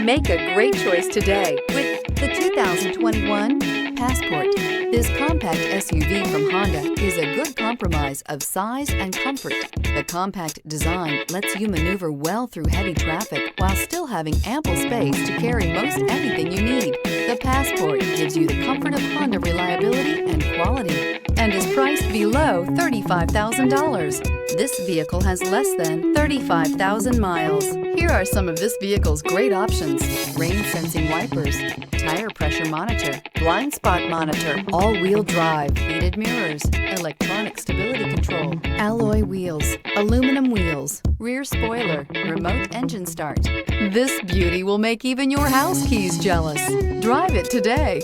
Make a great choice today with the 2021 Passport. This compact SUV from Honda is a good compromise of size and comfort. The compact design lets you maneuver well through heavy traffic while still having ample space to carry most anything you need. The Passport gives you the comfort of Honda reliability and quality and is priced below $35,000. This vehicle has less than 35,000 miles. Here are some of this vehicle's great options: rain sensing wipers, tire pressure monitor, blind spot monitor, all-wheel drive, heated mirrors, electronic stability control, alloy wheels, aluminum wheels, rear spoiler, remote engine start. This beauty will make even your house keys jealous. Drive it today.